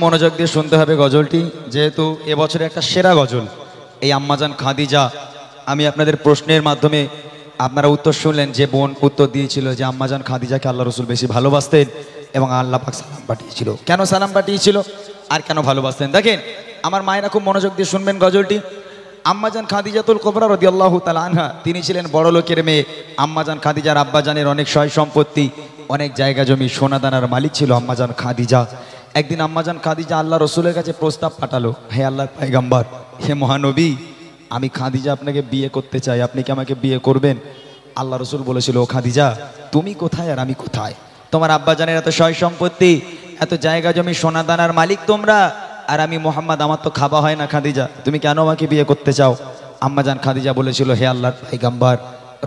মনোযোগ দিয়ে শুনতে হবে গজলটি, যেহেতু এবছরে একটা সেরা গজল এই আম্মাজান খাদিজা। আমি আপনাদের প্রশ্নের মাধ্যমে আপনারা উত্তর শুনলেন, যে বোন উত্তর দিয়েছিল যে আম্মাজান খাদিজাকে আল্লাহ রসুল বেশি ভালোবাসতেন এবং আল্লাহ পাক সালাম পাঠিয়েছিল। কেন সালাম পাঠিয়েছিল আর কেন ভালোবাসতেন? দেখেন আমার মায়েরা খুব মনোযোগ দিয়ে শুনবেন গজলটি। আম্মাজান খাদিজাতুল কুবরা রাদিয়াল্লাহু তাআলা আনহা, তিনি ছিলেন বড় লোকের মেয়ে। আম্মাজান খাদিজার আব্বাজানের অনেক সয় সম্পত্তি, অনেক জায়গা জমি, সোনাদানার মালিক ছিল আম্মাজান খাদিজা। একদিন আম্মাজান খাদিজা আল্লাহ রসুলের কাছে প্রস্তাব পাঠালো, হে আল্লাহর পয়গম্বর, হে মহানবী, আমি খাদিজা আপনাকে বিয়ে করতে চাই, আপনি কি আমাকে বিয়ে করবেন? আল্লাহ রসুল বলেছিল, ও খাদিজা, তুমি কোথায় আর আমি কোথায়? তোমার আব্বাজানের এত সয় সম্পত্তি, এত জায়গা জমি, সোনাদানার মালিক তোমরা, আর আমি মোহাম্মদ, আমার তো খাওয়া হয় না। খাদিজা, তুমি কেন আমাকে বিয়ে করতে চাও? আম্মাজান খাদিজা বলেছিল, হে আল্লাহর পয়গম্বর,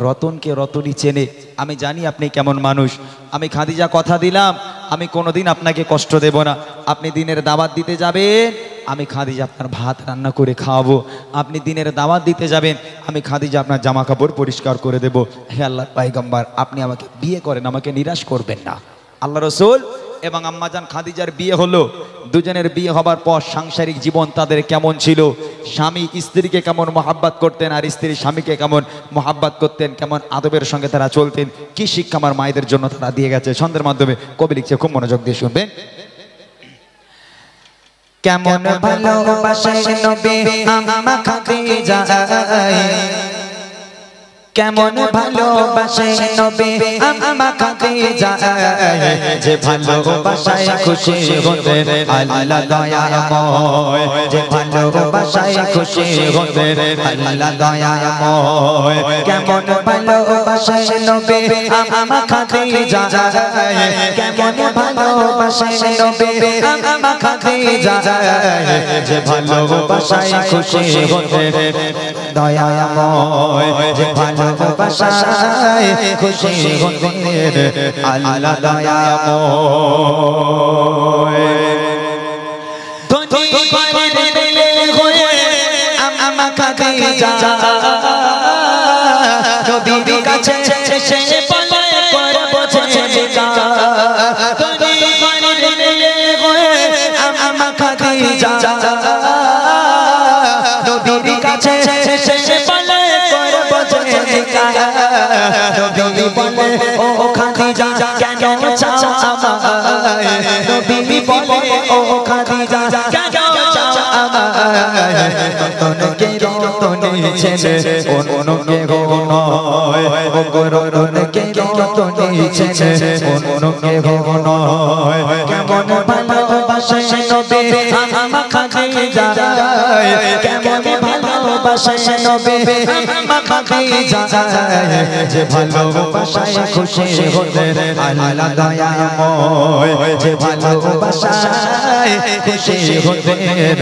রতনকে রতনই চেনে, আমি জানি আপনি কেমন মানুষ। আমি খাদিজা কথা দিলাম, আমি কোনোদিন আপনাকে কষ্ট দেব না। আপনি দিনের দাওয়াত দিতে যাবেন, আমি খাদিজা আপনার ভাত রান্না করে খাওয়াবো। আপনি দিনের দাওয়াত দিতে যাবেন, আমি খাদিজা আপনার জামা কাপড় পরিষ্কার করে দেব। হে আল্লাহর পয়গম্বর, আপনি আমাকে বিয়ে করেন, আমাকে নিরাশ করবেন না। আল্লাহ রসুল এবং আম্মাজান খাদিজার বিয়ে হলো। দুজনের বিয়ে হবার পর সাংসারিক জীবন তাদের কেমন ছিল, স্বামী স্ত্রীকে কেমন মহাব্বত করতেন আর স্ত্রী স্বামীকে কেমন মহাব্বত করতেন, কেমন আদবের সঙ্গে তারা চলতেন, কি শিক্ষা আমার মায়েদের জন্য তারা দিয়ে গেছে ছন্দের মাধ্যমে। কবি লিখছে, খুব মনোযোগ দিয়ে শুনবেন। কেমন ভালোবাসেন নবী আম্মা খাদিজা, কেমন ভালোবাসে নবী আম্মা খাদিজা, যে ভালোবাসায় খুশি হতেন আল্লাহ দয়াময়, যে ভালোবাসায় খুশি হতেন আল্লাহ দয়াময়। কেমন ভালোবাসে নবী আম্মা খাদিজা, কেমন ভালোবাসে নবী আম্মা খাদিজা, যে ভালোবাসায় খুশি হতেন দয়াময়, যে ভালোবাসায় খুশি হতেন আল্লাহ দয়াময়। ধনী ঘরের মেয়ে হয়ে আম্মা খাদিজা নবীর কাছে এসে বলে করব ছেলেকা। ধনী ঘরের মেয়ে হয়ে আম্মা খাদিজা নবীর কাছে এসে বলে করব ছেলেকা। নবী বলে, ও খাদিজা কেন চাও আমায়? নবী বলে, ও খাদিজা কেন চাও আমায়? রতনকে রতনে ছেড়ে অন্যকে গো নয়, ও রতনকে রতনে ছেড়ে অন্যকে গো নয়। কেমন ভালোবাসে নবী আম্মা খাদিজা, কেমন ভালোবাসে নবী আম্মা খাদিজা, যে ভালোবাসায় খুশি হতেন আল্লাহ দয়াময়, যে ভালোবাসায় খুশি হতেন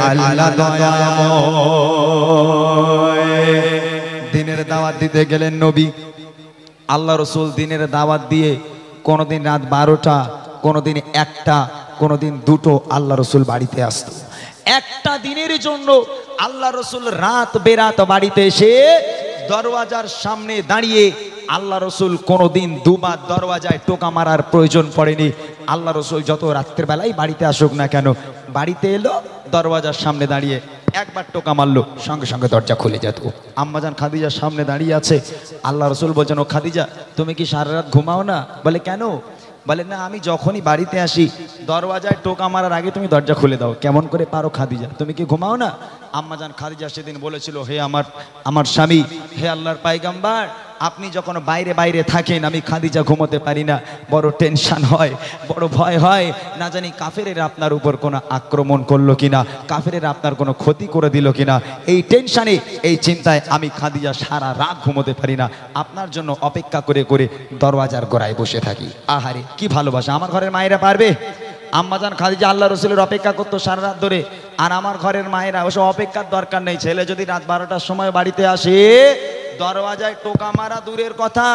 আল্লাহ দয়াময়। দিনের দাওয়াত দিতে গেলেন নবী। আল্লাহ রসুল দিনের দাওয়াত দিয়ে কোনোদিন রাত 12টা, কোনোদিন 1টা, কোনোদিন 2টো আল্লাহ রসুল বাড়িতে আসতো। একটা দিনের জন্য আল্লাহ রসুল রাত বেরাত বাড়িতে এসে দরওয়াজার সামনে দাঁড়িয়ে আল্লাহ রসুল কোনোদিন দুবার দরওয়াজায় টোকা মারার প্রয়োজন পড়েনি। আল্লাহ রসুল যত রাত্রের বেলায় বাড়িতে আসুক না কেন, বাড়িতে এলো, দরওয়াজার সামনে দাঁড়িয়ে একবার টোকা মারলো, সঙ্গে সঙ্গে দরজা খুলে যেত। আম্মাজান খাদিজার সামনে দাঁড়িয়ে আছে। আল্লাহ রসুল বলছেন, ও খাদিজা, তুমি কি সারা রাত ঘুমাও না? বলে, কেন? বলে, না, আমি যখনই বাড়িতে আসি দরওয়াজায় টোকা মারার আগে তুমি দরজা খুলে দাও। কেমন করে পারো খাদিজা, তুমি কি ঘুমাও না? আম্মাজান খাদিজা সেদিন বলেছিল, হে আমার স্বামী, হে আল্লাহর পয়গম্বর, আপনি যখন বাইরে বাইরে থাকেন আমি খাদিজা ঘুমোতে পারি না, বড় টেনশন হয়, বড় ভয় হয়, না জানি কাফেরেরা আপনার উপর কোনো আক্রমণ করলো কিনা, কাফেরেরা আপনার কোনো ক্ষতি করে দিল কিনা। এই টেনশনে, এই চিন্তায় আমি খাদিজা সারা রাত ঘুমোতে পারি না, আপনার জন্য অপেক্ষা করে করে দরওয়াজার গোড়ায় বসে থাকি। আহারে কি ভালোবাসা! আমার ঘরের মায়েরা পারবে? আম্মাজান খাদিজা আল্লাহ রসুলের অপেক্ষা করতো সারা রাত ধরে। আর আমার ঘরের মায়েরা ওসব অপেক্ষার দরকার নেই। ছেলে যদি রাত 12টার সময় বাড়িতে আসে, দরওয়াজায় টোকা মারা দূরের কথা,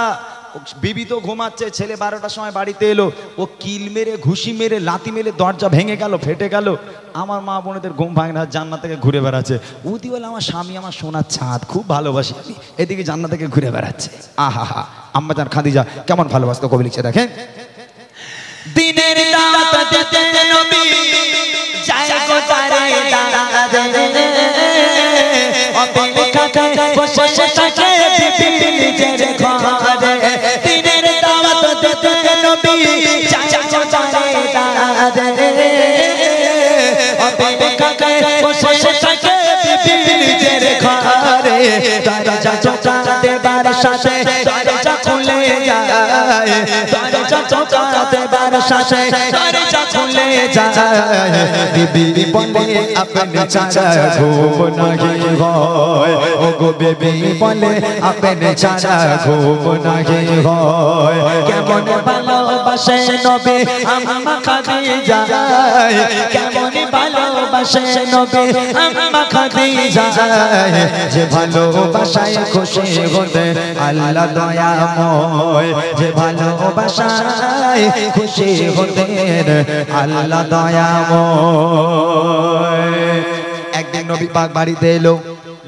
বিবি তো ঘুমাচ্ছে, ছেলে 12টার সময় বাড়িতে এলো, ও কিল মেরে, ঘুষি মেরে, লাথি মেরে দরজা ভেঙে গেল, ফেটে গেল, আমার মা বোনেদের ঘুম ভাঙে না, জান্নাত থেকে ঘুরে বেড়াচ্ছে। উদি বলে, আমার স্বামী আমার সোনার চাঁদ, খুব ভালোবাসি, এদিকে জান্নাত থেকে ঘুরে বেড়াচ্ছে। আহা হা, আম্মাজান খাদিজা কেমন ভালোবাসতো, কবি লিখছে দেখেন। দিনের দাওয়াত দিতে নবী অপেক্ষায় বসে থাকে বিবি নিজের ঘরে দিনের দাওয়াত দিতে নবী যায় অপেক্ষায় বসে থাকে বিবি নিজের ঘরে দরজা টোকা দেবার সাথে দরজা খুলে যায় দরজা টোকা দেবার সাথে দরজা খুলে যায় বিবি বলে আপনি ছাড়া ঘুম নাহি হয় ও গো বিবি বলে আপনি ছাড়া ঘুম নাহি হয় কেমন ভালোবাসে নবী আম্মা খাদিজা কেমন ভালোবাসে নবী আম্মা খাদিজা যে ভালোবাসায় খুশি হতে আল্লাহ দয়াময় যে ভালোবাসায় খুশি হতে আল্লাহ দয়াময় একদিন নবী পাক বাড়িতে এলো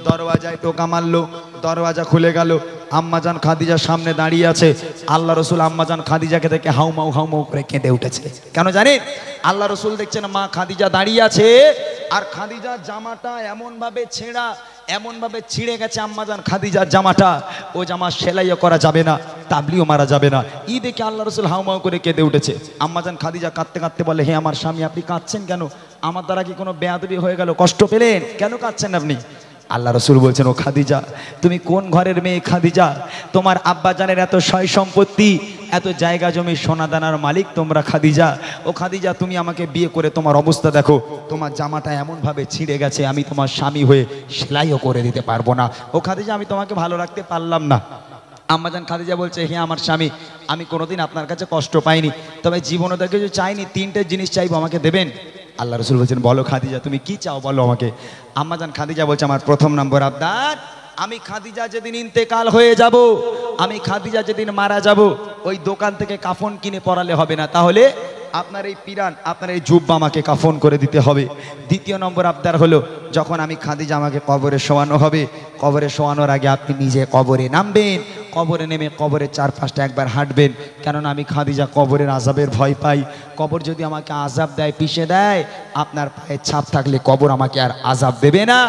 দরওয়াজায় টোকা মারলো দরওয়াজা খুলে গেল আম্মাজান খাদিজা সামনে দাঁড়িয়ে আছে আল্লাহ রসুল আম্মাজান খাদিজাকে দেখে হাউমাউ হাউমাউ করে কেঁদে উঠেছে কেন জানেন আল্লাহ রসুল দেখছেন মা খাদিজা দাঁড়িয়ে আছে আর খাদিজার জামাটা এমন ভাবে ছিঁড়ে গেছে আম্মাজান খাদিজার জামাটা ও জামা সেলাইও করা যাবে না তাবলিও মারা যাবে না ই দেখে আল্লাহ রসুল হাউমাউ করে কেঁদে উঠেছে আম্মাজান খাদিজা কাঁদতে কাঁদতে বলে হে আমার স্বামী আপনি কাঁদছেন কেন আমার দ্বারা কি কোনো বেয়াদবি হয়ে গেল কষ্ট পেলেন কেন কাঁদছেন আপনি আল্লাহ রসুল বলছেন ও খাদিজা তুমি কোন ঘরের মেয়ে খাদিজা তোমার আব্বাজানের এত সয় সম্পত্তি এত জায়গা জমি সোনাদানার মালিক তোমরা খাদিজা ও খাদিজা তুমি আমাকে বিয়ে করে তোমার অবস্থা দেখো তোমার জামাটা এমন ভাবে ছিঁড়ে গেছে আমি তোমার স্বামী হয়ে সেলাইও করে দিতে পারবো না ও খাদিজা আমি তোমাকে ভালো রাখতে পারলাম না আম্মাজান খাদিজা বলছে হে আমার স্বামী আমি কোনোদিন আপনার কাছে কষ্ট পাইনি তবে জীবনে তো কিছু চাইনি তিনটে জিনিস চাইবো আমাকে দেবেন আল্লাহ রসুল বলছেন বলো খাদিজা তুমি কি চাও বলো আমাকে আম্মাজান খাদিজা বলছে আমার প্রথম নম্বর আবদার আমি খাদিজা যেদিন ইন্তেকাল হয়ে যাব আমি খাদিজা যেদিন মারা যাব ওই দোকান থেকে কাফন কিনে পরালে হবে না তাহলে আপনার এই পিরান আপনার এই জুব্বা আমাকে কাফন করে দিতে হবে দ্বিতীয় নম্বর আবদার হলো যখন আমি খাদিজা আমাকে কবরে শোয়ানো হবে কবরে শোয়ানোর আগে আপনি নিজে কবরে নামবেন কবরে নেমে কবরের চারপাশটা একবার হাঁটবেন কেননা আমি খাদিজা কবরের আযাবের ভয় পাই কবর যদি আমাকে আযাব দেয় পিষে দেয় আপনার পায়ে ছাপ থাকলে কবর আমাকে আর আযাব দেবে না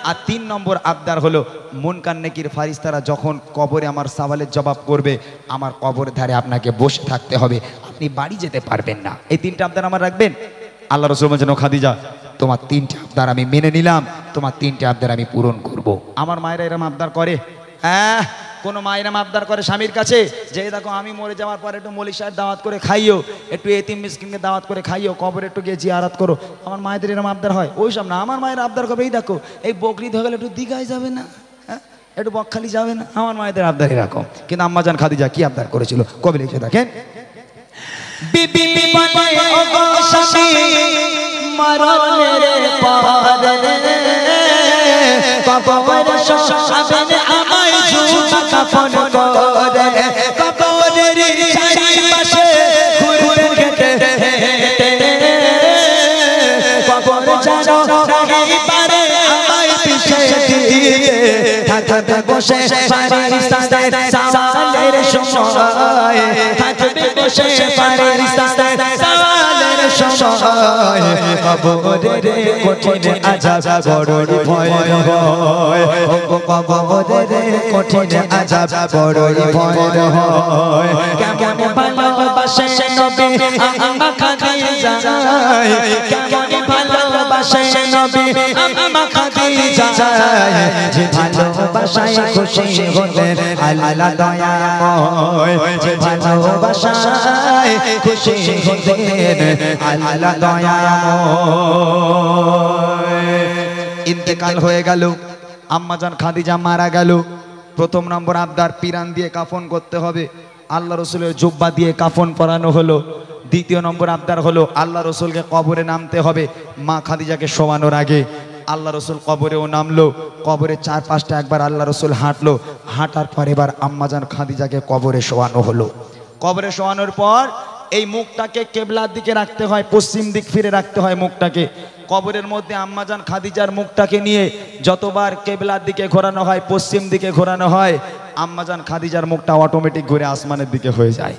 আর 3 নম্বর আবদার হলো মুনকার নেকির ফারিস্তারা যখন কবরে আমার সওয়ালের জবাব করবে আমার কবরের ধারে আপনাকে বসে থাকতে হবে আপনি বাড়ি যেতে পারবেন না এই 3টা আবদার আমার রাখবেন আল্লাহ রাসূল বলেন ও খাদিজা তোমার 3টা আবদার আমি মেনে নিলাম তোমার 3টা আবদার আমি পূরণ করব আমার মায়েরা এরকম আবদার করে হ্যাঁ কোনো মায়েরা আবদার করে স্বামীর কাছে যে দেখো আমি মরে যাওয়ার পর একটু মৌলভী সাহেব দাওয়াত করে খাইও একটু এতিম মিসকিনকে দাওয়াত করে খাইও কবরে একটু গিয়ে জিয়ারত করো আমার মায়েদের এরকম আবদার হয় ওই সব না আমার মায়ের আবদার করবে এই দেখো এই বকরিদ হয়ে গেলে একটু দীঘায় যাবে না হ্যাঁ একটু বকখালি যাবে না আমার মায়েদের আবদার এরকম কিন্তু আম্মাজান খাদিজা কি আবদার করেছিল কবে লিখে দেখেন বিবি বলে ও গো স্বামী মরণের পরে কবরে শোয়াবেন আমায় জুবা কাফন করে কবরের চারিপাশে ঘুরবেন হেঁটে কবর জানো নাহি পারে আমায় পিছে দিয়ে থাকবে বসে ফারিস্তাদের সওয়ালের সময় থাকবে বসে ফারিস্তাদের সওয়ালের সময় কবরের কঠিন আযাব বড়ই ভয় হয় ও কবরের কঠিন আযাব বড়ই ভয় হয় কেমন ভালোবাসে নবী আম্মা খাদিজা কেমন ভালোবাসে নবী আম্মা খাদিজা যে ভালোবাসায় খুশি হতে আল্লাহ দয়াময় যে ভালোবাসায় খুশি হতে আল্লাহ দয়াময় ইন্তেকাল হয়ে গেল আম্মাজান খাদিজা মারা গেল প্রথম নম্বর আবদার পিরান দিয়ে কাফন করতে হবে আল্লাহ রসুলের জুব্বা দিয়ে কাফন পরানো হলো দ্বিতীয় নম্বর আবদার হলো আল্লাহ রসুলকে কবরে নামতে হবে মা খাদিজাকে শোয়ানোর আগে আল্লাহ রসুল কবরেও নামলো কবরের চারপাশটা একবার আল্লাহ রসুল হাঁটলো হাঁটার পর এবার আম্মাজান খাদিজাকে কবরে শোয়ানো হলো কবরে শোয়ানোর পর এই মুখটাকে কেবলার দিকে রাখতে হয় পশ্চিম দিক ফিরে রাখতে হয় মুখটাকে কবরের মধ্যে আম্মাজান খাদিজার মুখটাকে নিয়ে যতবার কেবলার দিকে ঘোরানো হয় পশ্চিম দিকে ঘোরানো হয় আম্মাজান খাদিজার মুখটা অটোমেটিক ঘুরে আসমানের দিকে হয়ে যায়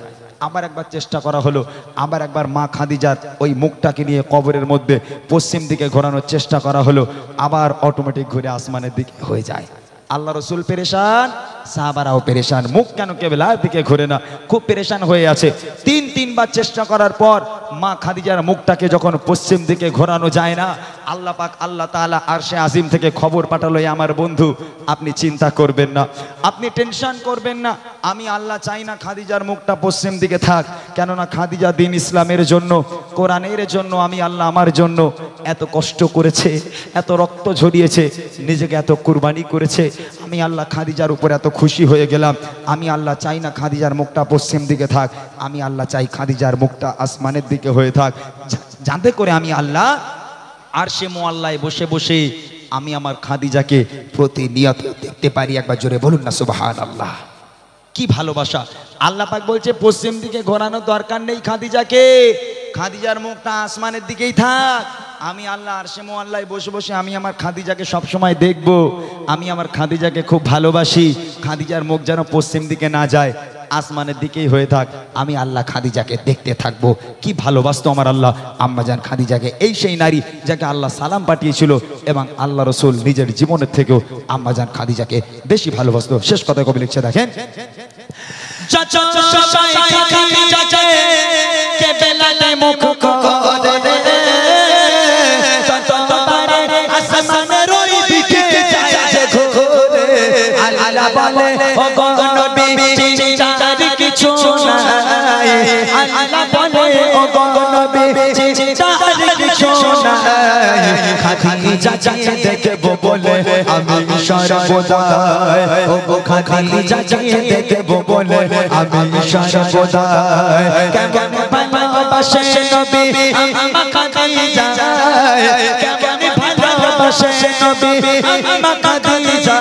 আবার একবার চেষ্টা করা হলো, আবার একবার মা খাদিজার ওই মুখটাকে নিয়ে কবরের মধ্যে পশ্চিম দিকে ঘোরানোর চেষ্টা করা হলো, আবার অটোমেটিক ঘুরে আসমানের দিকে হয়ে যায়। আল্লাহ রসুল পেরেশান, সাহাবারাও পেরেশান, মুখ কেন কেবলার দিকে ঘুরে না, খুব পেরেশান হয়ে আছে। তিনবার চেষ্টা করার পর মা খাদিজার মুখটাকে যখন পশ্চিম দিকে ঘোরানো যায় না, আল্লাহ পাক আল্লাহ তাআলা আরশে আজিম থেকে খবর পাঠালো, আমার বন্ধু আপনি চিন্তা করবেন না, আপনি টেনশন করবেন না, আমি আল্লাহ চাই না খাদিজার মুখটা পশ্চিম দিকে থাক, কেননা খাদিজা দিন ইসলামের জন্য, কোরআনের জন্য, আমি আল্লাহ আমার জন্য এত কষ্ট করেছে, এত রক্ত ঝরিয়েছে, নিজেকে এত কুরবানি করেছে, আমি আল্লাহ খাদিজার উপর এত খুশি হয়ে গেলাম, আমি আল্লাহ চাই না খাদিজার মুখটা পশ্চিম দিকে থাক, আমি আল্লাহ চাই খাদিজার মুখটা আসমানের দিকে হয়ে থাক, যাতে করে আমি আল্লাহ আরশে মুআল্লায় বসে বসে আমি আমার খাদিজাকে প্রতিনিয়ত দেখতে পারি। একবার জোরে বলুন না সুবহানাল্লাহ। কি ভালোবাসা! আল্লাহ পাক বলছে পশ্চিম দিকে ঘোরানোর দরকার নেই খাদিজাকে, খাদিজার মুখটা আসমানের দিকেই থাক, আমি আল্লাহ আরশে মুআল্লায় বসে বসে আমি আমার খাদিজাকে সব সময় দেখব, আমি আমার খাদিজাকে খুব ভালোবাসি, খাদিজার মুখ যেন পশ্চিম দিকে না যায়, আসমানের দিকেই হয়ে থাক, আমি আল্লাহ খাদিজাকে দেখতে থাকবো। কি ভালোবাসতো আমার আল্লাহ আম্মাজান খাদিজাকে। এই সেই নারী যাকে আল্লাহ সালাম পাঠিয়েছিল এবং আল্লাহ রসুল নিজের জীবনের থেকেও আম্মাজান খাদিজাকে বেশি ভালোবাসতো। শেষ কথা কবি লিখছে দেখেন, খাদিজাকে দেখবো বলে আমি সর্বদাই, ও খাদিজাকে দেখবো বলে আমি সর্বদাই, কেমন ভালোবাসে নবী আমার খাদিজা, কেমন ভালোবাসে নবী আমার খাদিজা,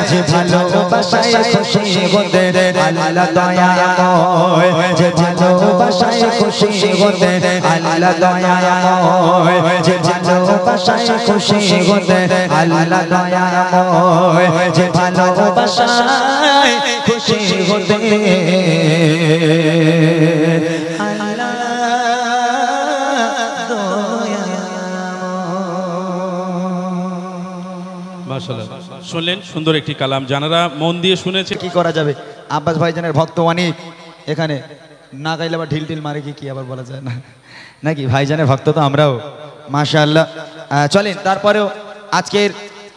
যে ভালোবাসায় খুশি হতে আল্লাহ দয়াময়, যে ভালোবাসায় খুশি হতে আল্লাহ দয়াময়, যে ভালোবাসায় খুশি হতে আল্লাহ দয়াময়, যে ভালোবাসায় খুশি হতে আল্লাহ দয়াময়। মাশাআল্লাহ, শুনলেন সুন্দর একটি কালাম, জানারা মন দিয়ে শুনেছে। কি করা যাবে, আব্বাস ভাইজানের ভক্ত অনেক, এখানে না গাইলে আবার ঢিল ঢিল মারে কি আবার বলা যায় না নাকি, ভাইজানের ভক্ত তো আমরাও মাশাআল্লাহ। চলেন তারপরেও আজকের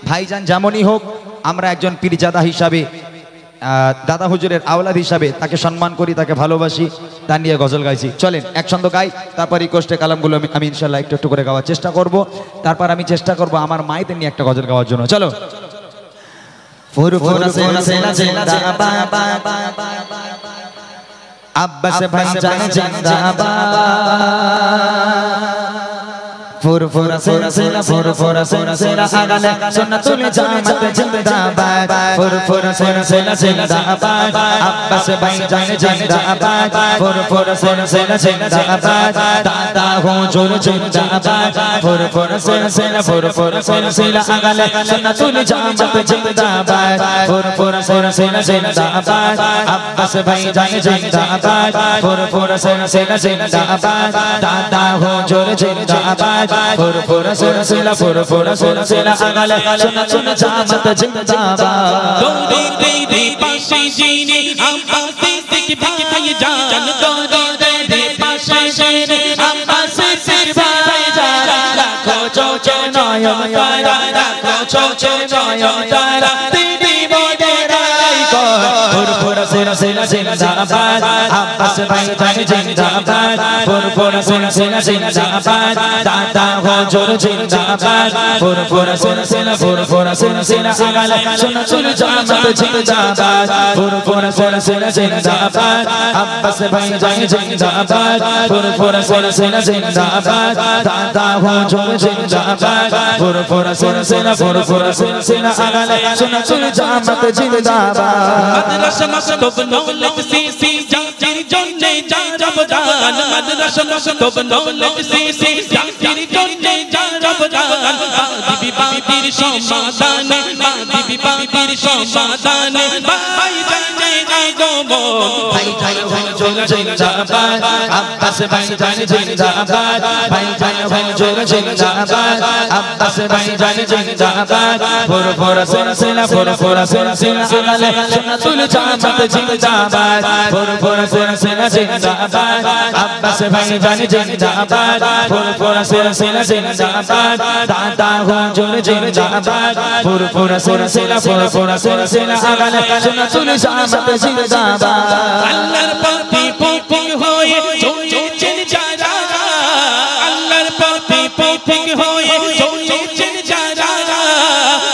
ভাইজান যেমনই হোক, আমরা একজন পীরজাদা হিসাবে, দাদা হুজুরের আওলাদ হিসাবে তাকে সম্মান করি, তাকে ভালোবাসি, তা নিয়ে গজল গাইছি। চলেন এক ছন্দ গাই, তারপর রিকোয়েস্টে কালামগুলো আমি ইনশাল্লাহ একটু একটু করে গাওয়ার চেষ্টা করব, তারপর আমি চেষ্টা করব আমার মায়েদের নিয়ে একটা গজল গাওয়ার জন্য। চলো। আব্বাস ভাইজান জিন্দাবাদ, ফুরফুরা সিলসিলা ফুরফুরা সিলসিলা আগালে সুন্নাতুল জামাত জিন্দাবাদ, ফুরফুরা সিলসিলা জিন্দাবাদ, আব্বাস ভাইজান জিন্দাবাদ, ফুরফুরা সিলসিলা জিন্দাবাদ, দাদা হুজুর জিন্দাবাদ, ফুরফুরা সিলসিলা আগালে সুন্নাতুল জামাত জিন্দাবাদ, ফুরফুরা সিলসিলা জিন্দাবাদ, আব্বাস ভাইজান জিন্দাবাদ, ফুরফুরা সিলসিলা জিন্দাবাদ, দাদা হুজুর জিন্দাবাদ, ফুরফুরা সিলসিলা আগালে সুন্নাতুল জামাত জিন্দাবাদ। দৌড়ে দে পাশে জিনে আব্বাসে সিক ভাই জান, দৌড়ে দে পাশে জিনে আব্বাসে সিক ভাই জান, লাখো চোখে নয়ন তারা, লাখো চোখে নয়ন তারা, দিদি মোদেরাই কর। ফুরফুরা সিলসিলা জিন্দাবাদ, আব্বাস ভাইজান জিন্দাবাদ, ফুরফুরা সিলসিলা জিন্দাবাদ, দাদা হুজুর জিন্দাবাদ, ফুরফুরা সিলসিলা আগালে সুন্নাতুল জামাত জিন্দাবাদ, ফুরফুরা সিলসিলা জিন্দাবাদ, আব্বাস ভাইজান জিন্দাবাদ, ফুরফুরা সিলসিলা জিন্দাবাদ, দাদা হুজুর জিন্দাবাদ, ফুরফুরা সিলসিলা আগালে সুন্নাতুল জামাত জিন্দাবাদ। মাদ্রাসা মাকতব নওলত সিসি জাতির জন্যে জানব জান, মাদ্রাসা মাকতব নওলত সিসি জাতির জন্যে জানব জান, বাদি বিবাদের সমাধানে, বাদি বিবাদের সমাধানে, ভাই জানে গো মন, ভাই জানে হুজুর জিন্দাবাদ আব্বাস ভাইজান জিন্দাবাদ ভাইজান হুজুর জিন্দাবাদ আব্বাস ভাইজান জিন্দাবাদ ফুরফুরা সিলসিলা ফুরফুরা সিলসিলা আলে সুন্নাতুল জামাত জিন্দাবাদ ফুরফুরা সিলসিলা জিন্দাবাদ আব্বাস ভাইজান জিন্দাবাদ ফুরফুরা সিলসিলা জিন্দাবাদ দাদা হুজুর জিন্দাবাদ ফুরফুরা সিলসিলা ফুরফুরা সিলসিলা আলে সুন্নাতুল জামাত জিন্দাবাদ আল্লাহর পথে পথিক হয়ে চলেছেন যারা আল্লাহর পথে পথিক হয়ে চলেছেন যারা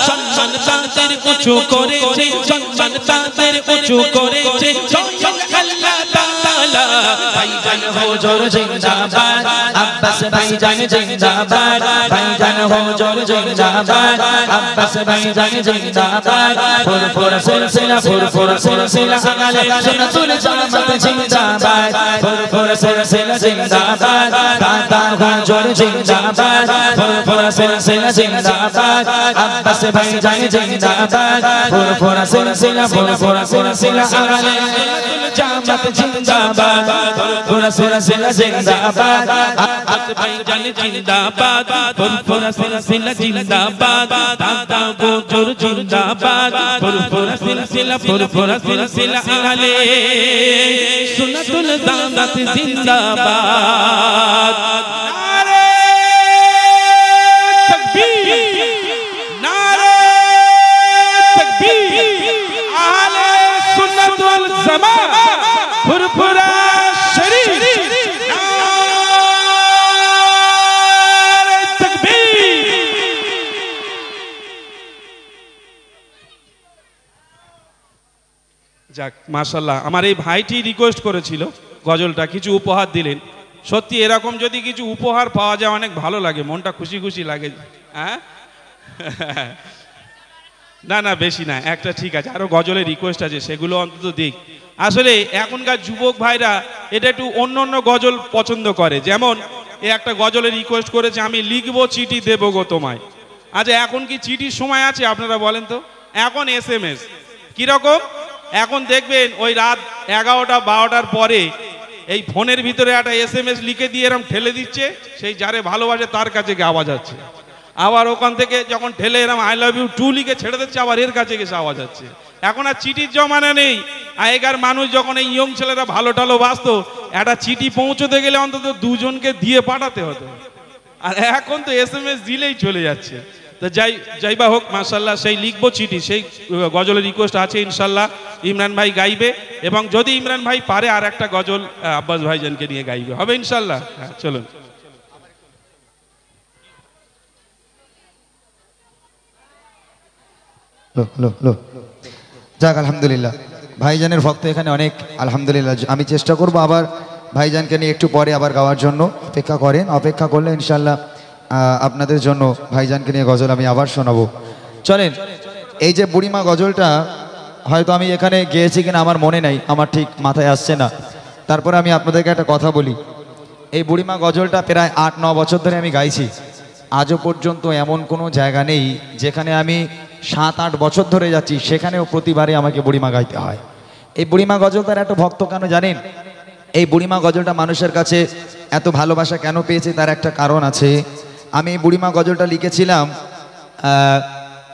সম্মান তাদের উঁচু করেছে সম্মান তাদের উঁচু করেছে স্বয়ং আল্লাহ তাআলা ভাইজান হুজুর জিন্দাবাদ আব্বাস ভাইজান জিন্দাবাদ ভাইজান হুজুর জিন্দাবাদ আব্বাস ভাইজান জিন্দাবাদ ফুরফুরা সিলসিলা ফুরফুরা সিলসিলা আলে সুন্নাতুল জামাত জিন্দাবাদ ফুরফুরা সিলসিলা জিন্দাবাদ দাদা হুজুর জিন্দাবাদ ফুরফুরা সিলসিলা জিন্দাবাদ আব্বাস ভাইজান জিন্দাবাদ ফুরফুরা সিলসিলা ফুরফুরা সিলসিলা আলে সুন্নাতুল জামাত জিন্দাবাদ ফুরফুরা সিলসিলা জিন্দাবাদ আব্বাস ভাইজান জিন্দাবাদ ফুরফুরা সিলসিলা জিন্দাবাদ দাদা হুজুর জিন্দাবাদ ফুরফুরা সিলসিলা ফুরফুরা সিলসিলা আলে সুন্নাতুল জামাত জিন্দাবাদ নারে তাকবীর নারে তাকবীর আলে সুন্নাতুল জামাত ফুরফুরা শরীফ নারে তাকবীর যাক মাশাআল্লাহ আমার এই ভাইটি রিকোয়েস্ট করেছিল গজলটা কিছু উপহার দিলেন সত্যি এরকম যদি কিছু উপহার পাওয়া যায় অনেক ভালো লাগে মনটা খুশি খুশি লাগে হ্যাঁ না না বেশি না একটা ঠিক আছে আরো গজলের রিকোয়েস্ট আছে সেগুলো অন্তত দিক আসলে এখনকার যুবক ভাইরা এটা একটু অন্য অন্য গজল পছন্দ করে যেমন এই একটা গজলের রিকোয়েস্ট করেছে আমি লিখবো চিঠি দেবো গো তোমায় আচ্ছা এখন কি চিঠির সময় আছে আপনারা বলেন তো এখন SMS কিরকম এখন দেখবেন ওই রাত 11টা 12টার পরে এই ফোনের ভিতরে একটা SMS লিখে দিয়ে এরকম ঠেলে দিচ্ছে সেই যারে ভালোবাসে তার কাছে গিয়ে আওয়াজ আছে আবার ওখান থেকে যখন ঠেলে এরকম আই লাভ ইউ টু লিখে ছেড়ে দিচ্ছে আবার এর কাছে গেছে আওয়াজ আছে এখন আর চিঠির জমানা নেই আগেকার মানুষ যখন এই ইয়ং ছেলেরা ভালো টালো বাসতো একটা চিঠি পৌঁছতে গেলে অন্তত দুজনকে দিয়ে পাঠাতে হতো আর এখন তো SMS দিলেই চলে যাচ্ছে তো যাই বা হোক মাশাআল্লাহ সেই লিখবো চিঠি সেই গজলের রিকোয়েস্ট আছে ইনশাআল্লাহ ইমরান ভাই গাইবে এবং যদি ইমরান ভাই পারে আর একটা গজল আব্বাস ভাইজানকে নিয়ে গাইবে হবে ইনশাআল্লাহ হ্যাঁ চলুন যাক আলহামদুলিল্লাহ ভাইজানের ভক্ত এখানে অনেক আলহামদুলিল্লাহ আমি চেষ্টা করব আবার ভাইজানকে নিয়ে একটু পরে আবার গাওয়ার জন্য অপেক্ষা করলে ইনশাআল্লাহ আপনাদের জন্য ভাইজানকে নিয়ে গজল আমি আবার শোনাবো চলেন এই যে বুড়িমা গজলটা হয়তো আমি এখানে গেয়েছি কিনা আমার মনে নাই আমার ঠিক মাথায় আসছে না তারপরে আমি আপনাদেরকে একটা কথা বলি এই বুড়িমা গজলটা প্রায় 8-9 বছর ধরে আমি গাইছি আজও পর্যন্ত এমন কোনো জায়গা নেই যেখানে আমি 7-8 বছর ধরে যাচ্ছি সেখানেও প্রতিবারে আমাকে বুড়িমা গাইতে হয় এই বুড়িমা গজলটার এত ভক্ত কেন জানেন এই বুড়িমা গজলটা মানুষের কাছে এত ভালোবাসা কেন পেয়েছে তার একটা কারণ আছে আমি এই বুড়িমা গজলটা লিখেছিলাম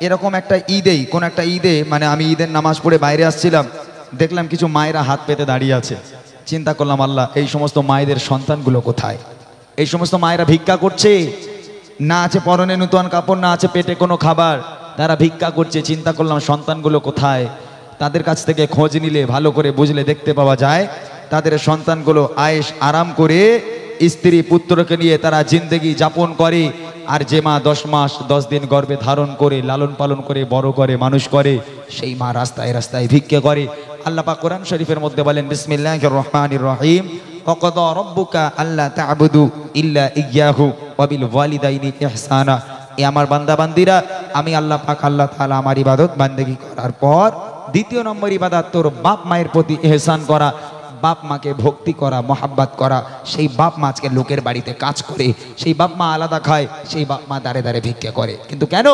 এরকম একটা ঈদে মানে আমি ঈদের নামাজ পড়ে বাইরে আসছিলাম দেখলাম কিছু মায়েরা হাত পেতে দাঁড়িয়ে আছে চিন্তা করলাম আল্লাহ এই সমস্ত মায়েদের সন্তানগুলো কোথায় এই সমস্ত মায়েরা ভিক্ষা করছে না আছে পরনে নতুন কাপড় না আছে পেটে কোনো খাবার তারা ভিক্ষা করছে চিন্তা করলাম সন্তানগুলো কোথায় তাদের কাছ থেকে খোঁজ নিলে ভালো করে বুঝলে দেখতে পাওয়া যায় তাদের সন্তানগুলো আয়েশ আরাম করে স্ত্রী পুত্রকে নিয়ে তারা জিন্দেগি যাপন করে আর যে মা 10 মাস 10 দিন গর্ভে ধারণ করে লালন পালন করে বড় করে মানুষ করে সেই মা রাস্তায় রাস্তায় ভিক্ষা করে আল্লাহ পাক কোরআন শরীফের মধ্যে বলেন বিসমিল্লাহির রহমানির রহিম ওয়াকাদা রাব্বুকা আল্লা তা'বুদু ইল্লা ইয়্যাহু ওয়া বিল ওয়ালিদাইনি ইহসানা এ আমার বান্দা বান্দিরা আমি আল্লাহ পাক আল্লাহ তাআলা আমার ইবাদত বান্দেগী করার পর দ্বিতীয় নম্বর ইবাদত তোর বাপ মায়ের প্রতি ইহসান করা বাপ মাকে ভক্তি করা মহাব্বত করা সেই বাপ মা আজকে লোকের বাড়িতে কাজ করে সেই বাপ মা আলাদা খায় সেই বাপ মা দাঁড়ে দাঁড়ে ভিক্ষা করে কিন্তু কেন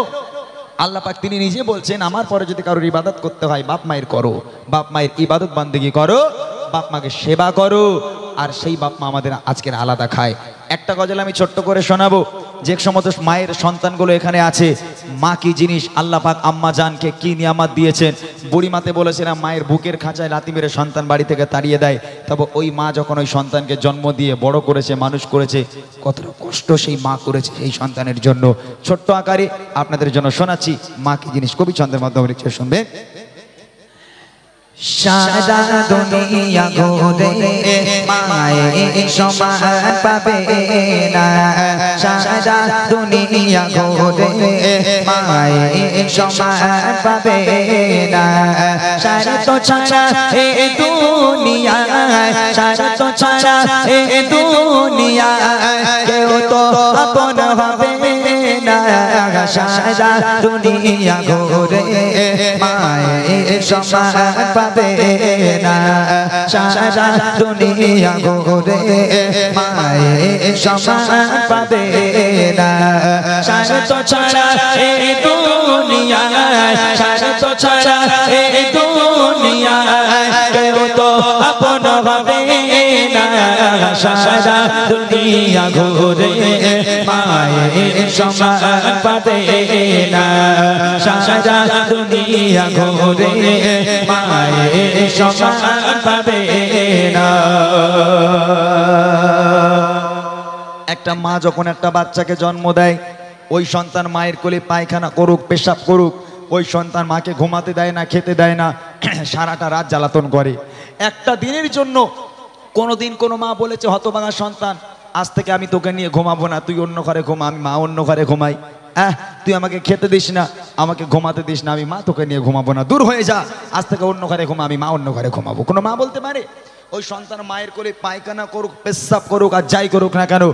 আল্লাহ পাক তিনি নিজে বলছেন আমার পরে যদি কারোর ইবাদত করতে হয় বাপ মায়ের করো বাপ মায়ের ইবাদত বান্দেগী করো বাপ মাকে সেবা করো, আর সেই বাপ মা আমাদের আজকের আলাদা খায়। একটা গজল আমি ছোট্ট করে শোনাবো। যে সমস্ত মায়ের সন্তানগুলো এখানে আছে, মা কি জিনিস, আল্লাহ পাক আম্মা জানকে কি নিয়ামত দিয়েছেন। বুড়িমাতে বলেছিলাম মায়ের বুকের খাঁচায় লাথি মেরে সন্তান বাড়ি থেকে তাড়িয়ে দেয়, তবে ওই মা যখন ওই সন্তানকে জন্ম দিয়ে বড় করেছে, মানুষ করেছে, কতটা কষ্ট সেই মা করেছে এই সন্তানের জন্য। ছোট্ট আকারে আপনাদের জন্য শোনাচ্ছি মা কি জিনিস, কবি ছন্দের মাধ্যমে লিখে শুনবেন। সারা দুনিয়া ঘুরে মায়ের সমান পাবে না, সারা দুনিয়া ঘুরে মায়ের সমান পাবে না। সারা তো ছাড়া এ দুনিয়া, সারা তো ছাড়া এ দুনিয়া কেউ তো আপন হবে না। সারা দুনিয়া ঘুরে মায়ের সমান পাবে না, সারা দুনিয়া ঘুরে মায়ের সমান পাবে না। সারা তো ছাড়া এ দুনিয়া, সারা তো ছাড়া এ দুনিয়া কেউ তো আপন হবে না। সারা দুনিয়া ঘুরে মায়ের সমান পাবে না, সারা দুনিয়া ঘুরে মায়ের সমান পাবে না। একটা মা যখন একটা বাচ্চাকে জন্ম দেয়, ওই সন্তান মায়ের কোলে পায়খানা করুক, পেশাব করুক, ওই সন্তান মাকে ঘুমাতে দেয় না, খেতে দেয় না, সারাটা রাত জ্বালাতন করে। একটা দিনের জন্য কোনোদিন কোনো মা বলেছে হতভাগা সন্তান, আজ থেকে আমি তোকে নিয়ে ঘুমাবো না, তুই অন্য ঘরে ঘুমা, আমি মা অন্য ঘরে ঘুমাই, তুই আমাকে খেতে দিস না, আমাকে ঘুমাতে দিস না, আমি মা তোকে নিয়ে ঘুমাবো না, দূর হয়ে যা, আজ থেকে অন্য ঘরে ঘুমা, আমি মা অন্য ঘরে ঘুমাবো। কোনো মা বলতে পারে? ওই সন্তান মায়ের কোলে পায়খানা করুক, পেশাব করুক, আর যাই করুক না কেন,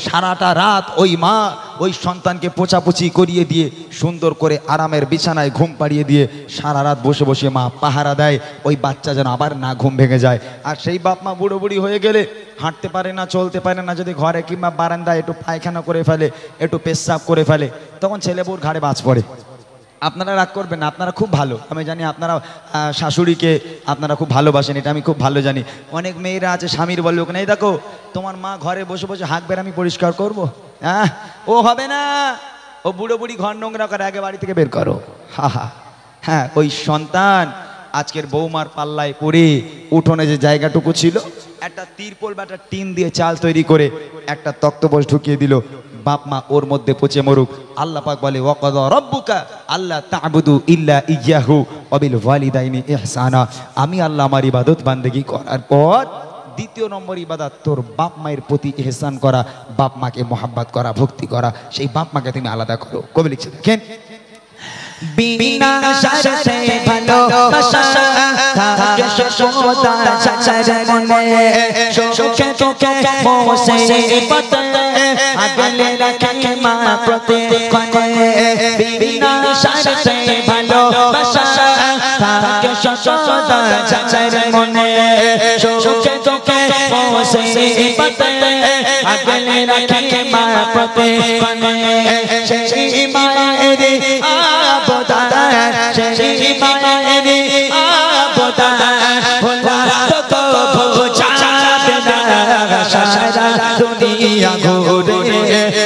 সারাটা রাত ওই মা ওই সন্তানকে পোছাপুছি করিয়ে দিয়ে সুন্দর করে আরামের বিছানায় ঘুম পাড়িয়ে দিয়ে সারা রাত বসে বসে মা পাহারা দেয়, ওই বাচ্চা যেন আবার না ঘুম ভেঙে যায়। আর সেই বাপ মা বুড়ো বুড়ি হয়ে গেলে হাঁটতে পারে না, চলতে পারে না, যদি ঘরে কিংবা বারান্দায় একটু পায়খানা করে ফেলে, একটু পেশাব করে ফেলে, তখন ছেলে বউর ঘাড়ে বাজ পড়ে। আপনারা রাগ করবেন না, আপনারা খুব ভালো, আমি জানি আপনারা শাশুড়িকে আপনারা খুব ভালোবাসেন, এটা আমি খুব ভালো জানি। অনেক মেয়েরা আছে স্বামীর বলুক নেই, দেখো তোমার মা ঘরে বসে বসে হাঁকবেন, আমি পরিষ্কার করবো, ও হবে না, ও বুড়ো বুড়ি ঘর নোংরা করে, আগে বাড়ি থেকে বের করো। হ্যাঁ, ওই সন্তান আজকের বৌমার পাল্লায় পড়ে উঠোনে যে জায়গাটুকু ছিল, একটা তিরপল বা একটা টিন দিয়ে চাল তৈরি করে একটা তক্তপোষ ঢুকিয়ে দিল, বাপ মা ওর মধ্যে পচে মরুক। আল্লাহ পাক বলে ওয়াকাদা রাব্বুকা আল্লা তা'বুদু ইল্লা ইয়্যাহু ওয়া বিল ওয়ালিদাইনি ইহসানা। আমি আল্লাহ আমার ইবাদত বান্দেগি করার পর দ্বিতীয় নম্বর ইবাদত তোর বাপ মায়ের প্রতি ইহসান করা, বাপ মাকে মোহাব্বত করা, ভক্তি করা। সেই বাপ মাকে তুমি আলাদা করো। কবি লিখছে দেখেন, বিনা শর্তে ভালোবাসা থাকে সদা চাচার মনে, সুখে দুঃখে মুসিবতে আগলে রাখে মা প্রতিক্ষণে। বিনা শর্তে ভালোবাসা থাকে সদা চাচার মনে, সুখে দুঃখে মুসিবতে আগলে রাখে মা প্রতিক্ষণে। সেই মায়ের আবদার, সেই মায়ের আবদার ভোলা তো বোঝাবে না। সারা দুনিয়া ঘুরে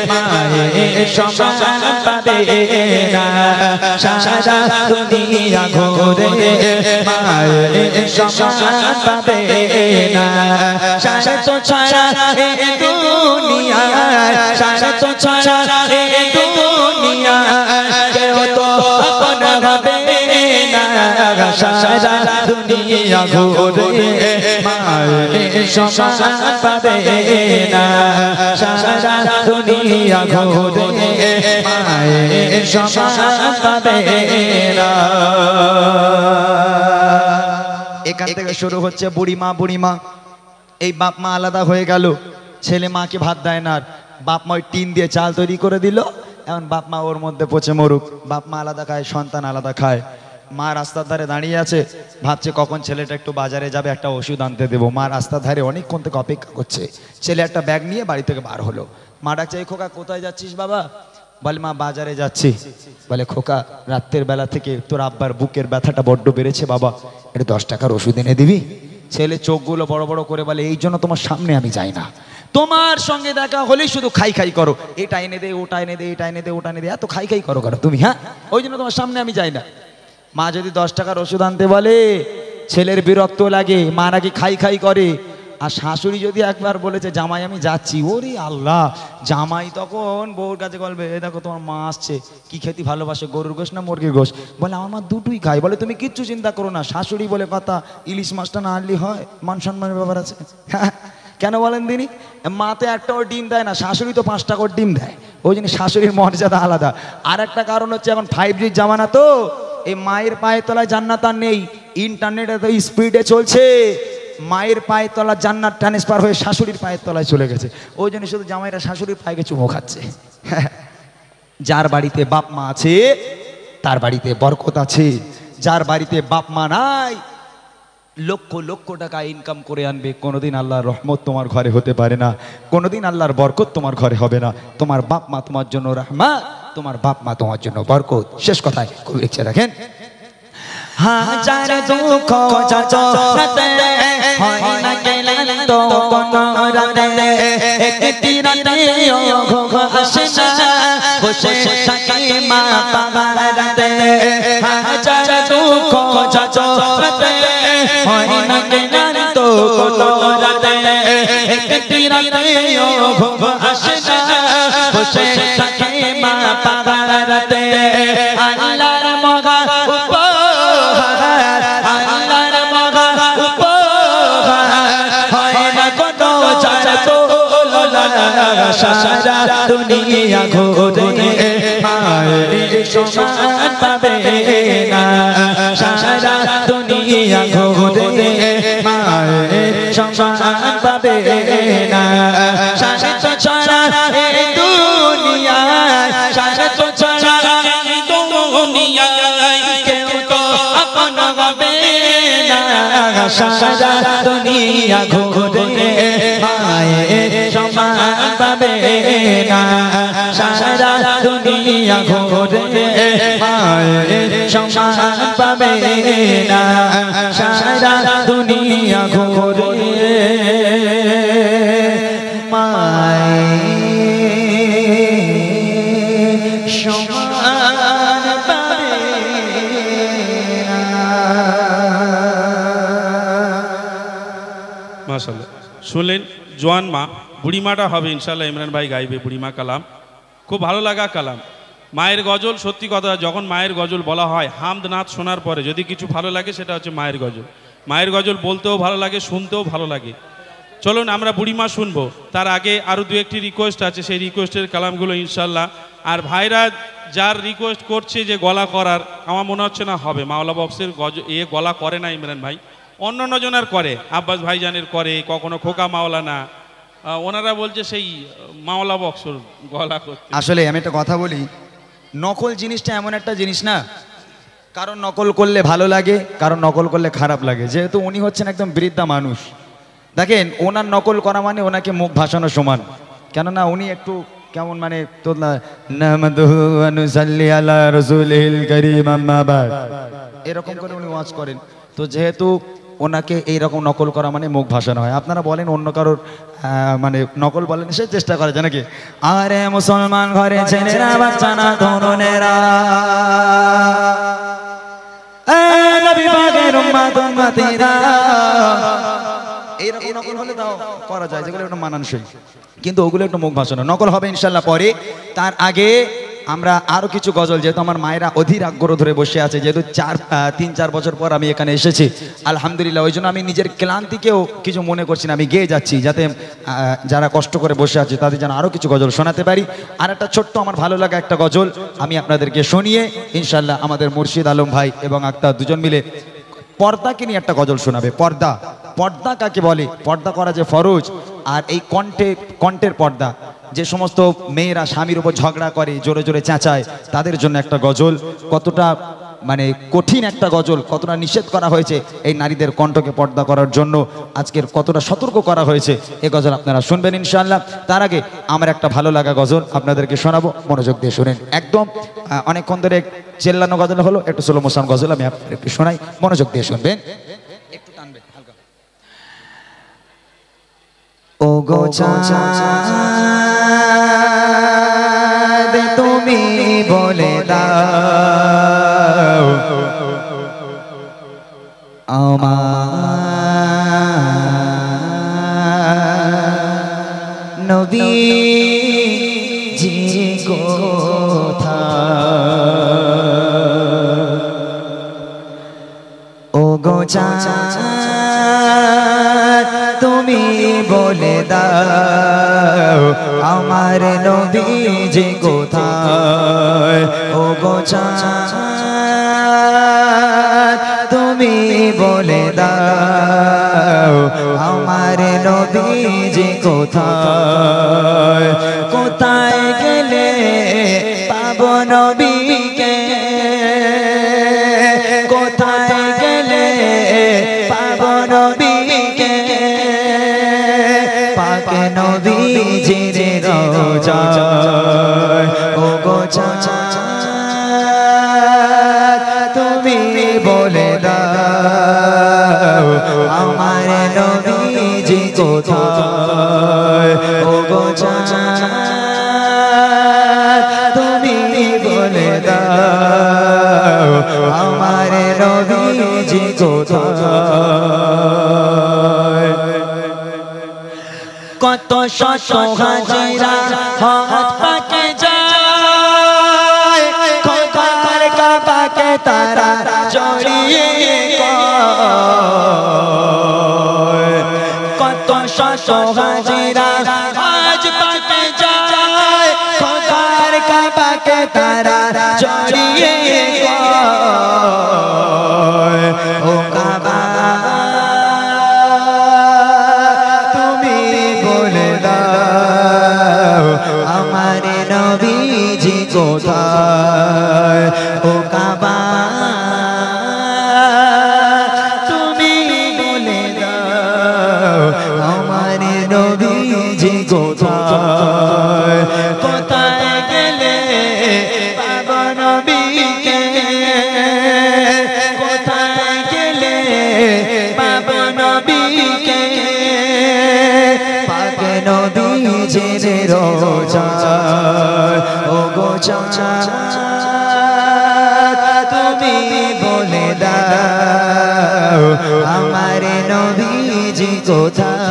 মায়ের সমান পাবে না, সারা দুনিয়া ঘুরে মায়ের সমান পাবে না। সারা তো ছাড়া এ দুনিয়া, সারা তো ছাড়া এ দুনিয়া কেউ তো আপন হবে না। সারা দুনিয়া ঘুরে মায়ের সমান পাবে না, সারা দুনিয়া ঘুরে মায়ের সমান পাবে না। এখান থেকে শুরু হচ্ছে বুড়িমা। বুড়িমা এই বাপ মা আলাদা হয়ে গেল, ছেলে মাকে ভাত দেয় না, বাপ মা ওই টিন দিয়ে চাল তৈরি করে দিল, এখন বাপ মা ওর মধ্যে পচে মরুক। বাপ মা আলাদা খায়, সন্তান আলাদা খায়। মা রাস্তার ধারে দাঁড়িয়ে আছে, ভাবছে কখন ছেলেটা একটু বাজারে যাবে, একটা ওষুধ আনতে দেবো। মা রাস্তার ধারে অনেকক্ষণ থেকে অপেক্ষা করছে। ছেলে একটা ব্যাগ নিয়ে বাড়ি থেকে বার হলো। মা ডাকছে, এই খোকা কোথায় যাচ্ছিস বাবা? বলে মা বাজারে যাচ্ছি। বলে খোকা রাত্রের বেলা থেকে তোর আব্বার বুকের ব্যথাটা বড্ড বেড়েছে বাবা, এটা 10 টাকার ওষুধ এনে দিবি? ছেলে চোখগুলো বড় বড় করে বলে এই জন্য তোমার সামনে আমি যাই না, তোমার সঙ্গে দেখা হলেই শুধু খাই খাই করো, এটা এনে দে ওটা এনে দে এটা এনে দে ওটা এনে দে, এত খাই খাই করো তুমি, হ্যাঁ ওই জন্য তোমার সামনে আমি যাই না। মা যদি 10 টাকার ওষুধ আনতে বলে ছেলের বিরক্ত লাগে, মা নাকি খাই খাই করে। আর শাশুড়ি যদি একবার বলেছে জামাই আমি যাচ্ছি, ওরে আল্লাহ, জামাই তখন বউর কাছে বলবে এই দেখো তোমার মা আসছে, কি খেতে ভালোবাসে, গরুর গোশ না মুরগির গোশ? বলে আমার মা দুটোই খায়। বলে তুমি কিচ্ছু চিন্তা করো না, শাশুড়ি বলে কথা, ইলিশ মাছটা না আনলি হয়, মান সম্মানের ব্যাপার আছে। কেন বলেন দিনি? মা তো একটাও ডিম দেয় না, শাশুড়ি তো 5টা করে ডিম দেয়, ওই জন্য শাশুড়ির মর্যাদা আলাদা। আর একটা কারণ হচ্ছে এখন 5G জামানা, তো এই মায়ের পায়ের তলায় জান্নাত আর নেই, ইন্টারনেট এত স্পিডে চলছে, মায়ের পায়ের তলা জান্নাত ট্রান্সফার হয়ে শাশুড়ির পায়ের তলায় চলে গেছে, ওই জন্য শুধু জামাইরা শাশুড়ির পায়ে চুমো খাচ্ছে। যার বাড়িতে বাপ মা আছে তার বাড়িতে বরকত আছে, যার বাড়িতে বাপ মা নাই লক্ষ লক্ষ টাকা ইনকাম করে আনবে, কোনোদিন আল্লাহর রহমত তোমার ঘরে হতে পারে না, কোনোদিন আল্লাহর বরকত তোমার ঘরে হবে না। তোমার বাপ মা তোমার জন্য রহমত, তোমার বাপ মা তোমার জন্য বরকত। শেষ কথায় খুব ইচ্ছে রাখেন, হাজার দুঃখ যন্ত্রণাতে হয় না ক্লান্ত কোনো রাতে, একটি রাতে ঘুম আসে না, বসে থাকি মা বাবার রাতে। হাজার দুঃখ যন্ত্রণাতে হয় না ক্লান্ত কোনো রাতে, একটি রাতে ঘুম আসে না, বসে থাকি মা বাবার রাতে। আল্লাহর মগা সারা দুনিয়া ঘুরে মায়ের সমান পাবে না, সারা দুনিয়া ঘুরে মায়ের সমান পাবে না। সারা তো ছাড়া এই দুনিয়ায়, সারা তো ছাড়া এই দুনিয়ায় কেউ তো আপন হবে না, সারা দুনিয়া ঘুরে মায়ের সমান পাবে না, সারা দুনিয়া ঘুরে মায়ের সমান পাবে না, সারা দুনিয়া ঘুরে মায়ের সমান পাবে না। মাশাআল্লাহ, শুনলেন জোয়ান মা, বুড়িমাটা হবে ইনশাল্লাহ, ইমরান ভাই গাইবে বুড়িমা কালাম, খুব ভালো লাগা কালাম। মায়ের গজল, সত্যি কথা, যখন মায়ের গজল বলা হয়, হামদ নাথ শোনার পরে যদি কিছু ভালো লাগে সেটা হচ্ছে মায়ের গজল। মায়ের গজল বলতেও ভালো লাগে, শুনতেও ভালো লাগে। চলুন আমরা বুড়িমা শুনবো, তার আগে আরও 2-1টি রিকোয়েস্ট আছে, সেই রিকোয়েস্টের কালামগুলো ইনশাল্লাহ। আর ভাইরা যার রিকোয়েস্ট করছে যে গলা করার, আমার মনে হচ্ছে না হবে, মাওলা বক্সের গলা করে না ইমরান ভাই, অন্য জনের করে, আব্বাস ভাইজানের করে, কখনো খোকা মাওলানা, ওনারা বলছে সেই মাওলা বক্সর গলা করতে। আসলে আমি একটা কথা বলি, নকল জিনিসটা এমন একটা জিনিস না, কারণ নকল করলে ভালো লাগে, কারণ নকল করলে খারাপ লাগে। যেহেতু উনি হচ্ছেন একদম বৃদ্ধা মানুষ, দেখেন ওনার নকল করা মানে ওনাকে মুখ ভাসানো সমান, কেননা উনি একটু কেমন মানে তো এরকম করে উনি ওয়াজ করেন, তো যেহেতু ওনাকে এইরকম নকল করা মানে মুখ ভাসানো হয়। আপনারা বলেন অন্য কারোর মানে নকল বলেন, সে চেষ্টা করে যে নাকি আরে মুসলমান ঘরে ছেলেরা বাচ্চারা তরুণেরা নবী পাকের উম্মত উম্মতিরা, এইরকম নকল হলে তাও করা যায়, যেগুলো একটু মানানসই, কিন্তু ওগুলো একটু মুখ ভাসানো। নকল হবে ইনশাল্লাহ পরে, তার আগে আমরা আরো কিছু গজল, যেহেতু আমার মায়েরা অধীর আগ্রহ ধরে বসে আছে, যেহেতু 3-4 বছর পর আমি এখানে এসেছি আলহামদুলিল্লাহ, ওই জন্য আমি নিজের ক্লান্তিকেও কিছু মনে করছি না, আমি গেয়ে যাচ্ছি, যাতে যারা কষ্ট করে বসে আছে তাদের যেন আরো কিছু গজল শোনাতে পারি। আর একটা ছোট্ট আমার ভালো লাগা একটা গজল আমি আপনাদেরকে শুনিয়ে ইনশাল্লাহ আমাদের মুর্শিদ আলম ভাই এবং আক্তার দুজন মিলে পর্দাকে নিয়ে একটা গজল শোনাবে। পর্দা, পর্দা কাকে বলে? পর্দা করা যে ফরজ, আর এই কণ্ঠের পর্দা, যে সমস্ত মেয়েরা স্বামীর উপর ঝগড়া করে, জোরে জোরে চেঁচায়, তাদের জন্য একটা গজল। কতটা মানে কঠিন একটা গজল, কতটা নিষেধ করা হয়েছে এই নারীদের কণ্ঠকে পর্দা করার জন্য, আজকের কতটা সতর্ক করা হয়েছে, এই গজল আপনারা শুনবেন ইনশাআল্লাহ। তার আগে আমার একটা ভালো লাগা গজল আপনাদেরকে শোনাবো, মনোযোগ দিয়ে শুনেন। একদম অনেকক্ষণ ধরে চেল্লানো গজল হলো, একটু স্লো মোশন গজল আমি আপনাদেরকে শোনাই, মনোযোগ দিয়ে শুনবেন। একটু টানবেন হালকা। ও গো চাঁদ তুমি বলে দাও আমার নবী জি কোথায় ও গো চাঁদ তুমি বলে দাও আমার নবী জি কোথায় ও গো চাঁদ তুমি বলে দাও আমার নবী জি কোথায় কোথায় গেলে পাবো নবীকে কোথায় গেলে পাবো নবীকে পাক নবীজির রওজায় ও গো চাঁদ তুমি বলে দাও আমার নবীজি কোথায় ও গো চাঁদ তুমি বলে দাও আমার নবীজি কোথায় কত শত হাজিরা হাত পাকে যায় খোদার কাবাকে তারা জড়িয়ে কত শত হাজিরা আজ পাকে যায় খোদার কাবাকে তারা জড়িয়ে ও কাবা তুমি বলে দাও আমার নবীজি কোথায় ও কাবা তুমি বলে দাও আমার নবীজি কোথায় কোথায় গেলে পাবো নবীকে কোথায় গেলে পাবো নবীকে পাক নবীজির রওজায় ও গো চাঁদ তুমি বলে দাও আমার নবীজি কোথায়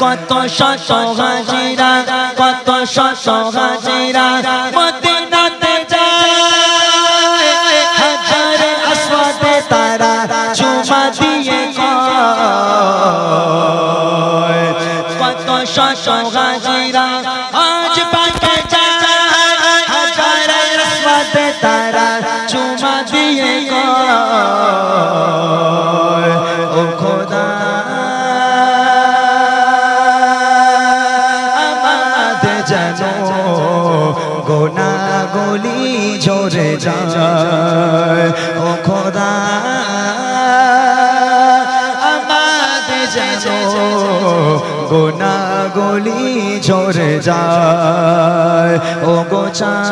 কত শত হাজিরা কত শত হাজিরা মদিনাতে যায় হাজারে আসওয়াদে তারা চুমা দিয়ে কয় কত শত হাজিরা আজ পাকে যায় হাজারে আসওয়াদে তারা চুমা দিয়ে কয় ও খোদা গোনা গলি ঝরে যায় ও খোদা আমাদের যেন গোনা গলি ঝরে যায় ও গো চাঁদ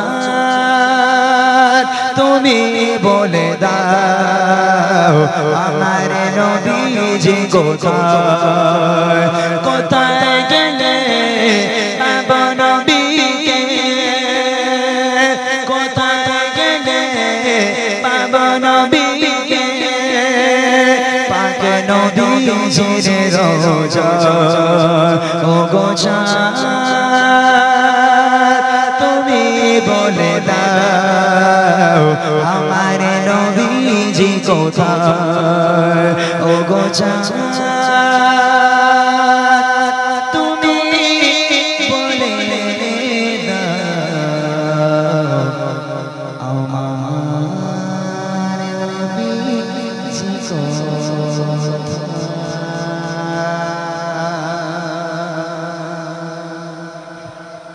তুমি বলে দাও আমার নবীজি কোথায় কোথায় গেলে পাবো নবীকে কোথায় গেলে পাবো নবীকে পাক নবীজির রওজায় ও গো চাঁদ তুমি বলে দাও আমার নবীজি কোথায় ও গো চাঁদ তুমি বলে দাও আমার নবীজি কোথায়